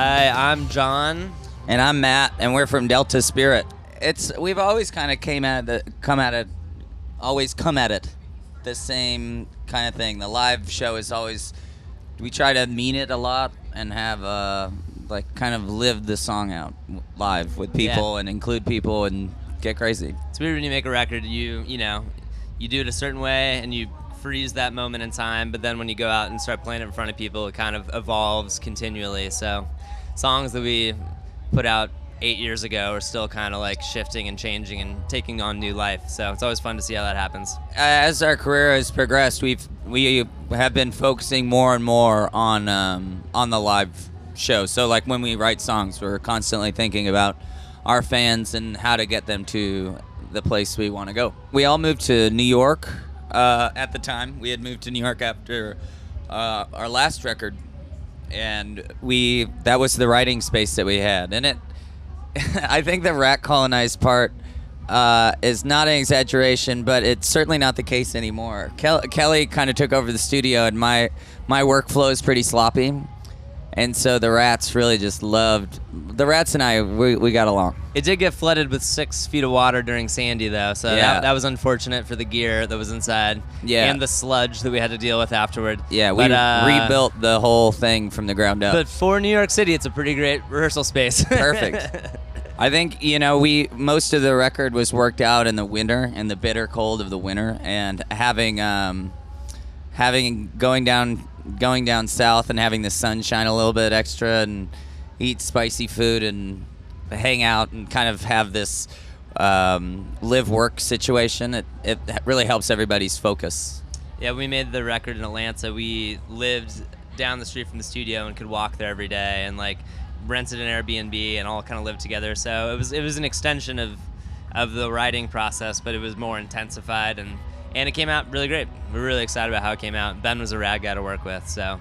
Hi, I'm John. And I'm Matt, and we're from Delta Spirit. We've always kind of come at it the same kind of thing. The live show is always, we try to mean it a lot and have kind of live the song out live with people and include people and get crazy. It's weird when you make a record, you do it a certain way and you freeze that moment in time, but then when you go out and start playing it in front of people, it kind of evolves continually. So songs that we put out 8 years ago are still kind of like shifting and changing and taking on new life. So it's always fun to see how that happens. As our career has progressed, we have been focusing more and more on the live show. So like when we write songs, we're constantly thinking about our fans and how to get them to the place we want to go. We all moved to New York at the time. We had moved to New York after our last record, and that was the writing space that we had. And I think the rat colonized part is not an exaggeration, but it's certainly not the case anymore. Kelly kind of took over the studio, and my workflow is pretty sloppy. And so the rats really just loved. The rats and I, we got along. It did get flooded with 6 feet of water during Sandy, though, so that was unfortunate for the gear that was inside. Yeah. And the sludge that we had to deal with afterward. Yeah, we rebuilt the whole thing from the ground up. But for New York City, it's a pretty great rehearsal space. Perfect. I think, most of the record was worked out in the winter, in the bitter cold of the winter, and going down south and having the sun shine a little bit extra and eat spicy food and hang out and kind of have this live-work situation, it really helps everybody's focus. Yeah, we made the record in Atlanta. We lived down the street from the studio and could walk there every day and rented an Airbnb and all kind of lived together. So it was an extension of the writing process, but it was more intensified and it came out really great. We're really excited about how it came out. Ben was a rad guy to work with, so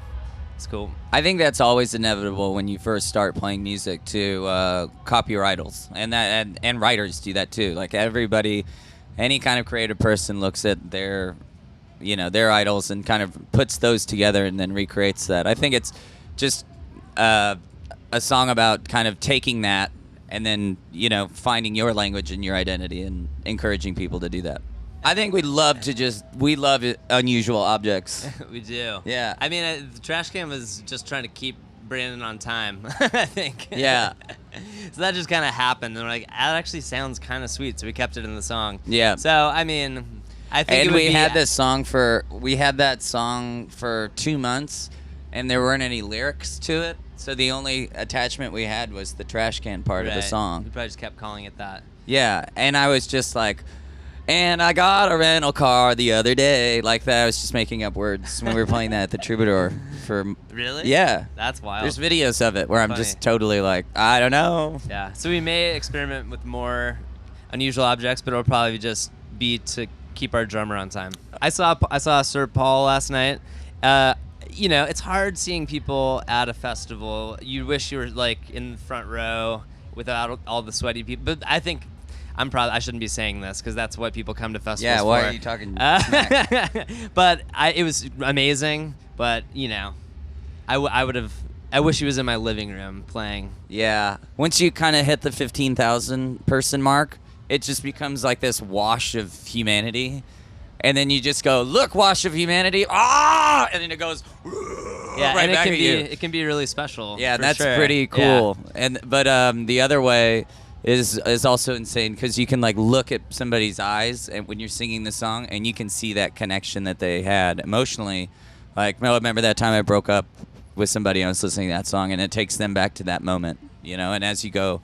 it's cool. I think that's always inevitable when you first start playing music to copy your idols, and writers do that too. Like everybody, any kind of creative person looks at their idols and kind of puts those together and then recreates that. I think it's just a song about kind of taking that and then finding your language and your identity and encouraging people to do that. I think we love unusual objects. We do. Yeah. I mean, the trash can was just trying to keep Brandon on time, I think. Yeah. So that just kind of happened, and we're like, that actually sounds kind of sweet, so we kept it in the song. Yeah. So, I mean, I think and we had that song for 2 months, and there weren't any lyrics to it, so the only attachment we had was the trash can part of the song. We probably just kept calling it that. Yeah, and I was just like, and I got a rental car the other day. Like that, I was just making up words when we were playing that at the Troubadour. Really? Yeah. That's wild. There's videos of it where I'm just totally like, I don't know. Yeah. So we may experiment with more unusual objects, but it'll probably just be to keep our drummer on time. I saw Sir Paul last night. It's hard seeing people at a festival. You wish you were in the front row without all the sweaty people. But I think I shouldn't be saying this because that's what people come to festivals for. Yeah, why are you talking smack? But it was amazing. But I wish he was in my living room playing. Yeah. Once you kind of hit the 15,000 person mark, it just becomes like this wash of humanity. And then you just go, look, wash of humanity, ah! And then it goes, yeah, right and back at you. It can be really special. Yeah, for that's sure. pretty cool. Yeah. But the other way is also insane because you can look at somebody's eyes and when you're singing the song and you can see that connection that they had emotionally. I remember that time I broke up with somebody and I was listening to that song and it takes them back to that moment, and as you go,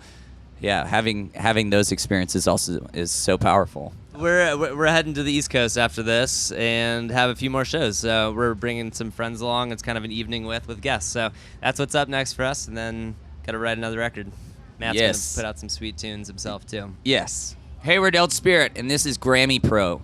having those experiences also is so powerful. We're heading to the East Coast after this and have a few more shows. So we're bringing some friends along. It's kind of an evening with guests. So that's what's up next for us, and then got to write another record. Matt's going to put out some sweet tunes himself, too. Yes. Hey, we're Delta Spirit, and this is Grammy Pro.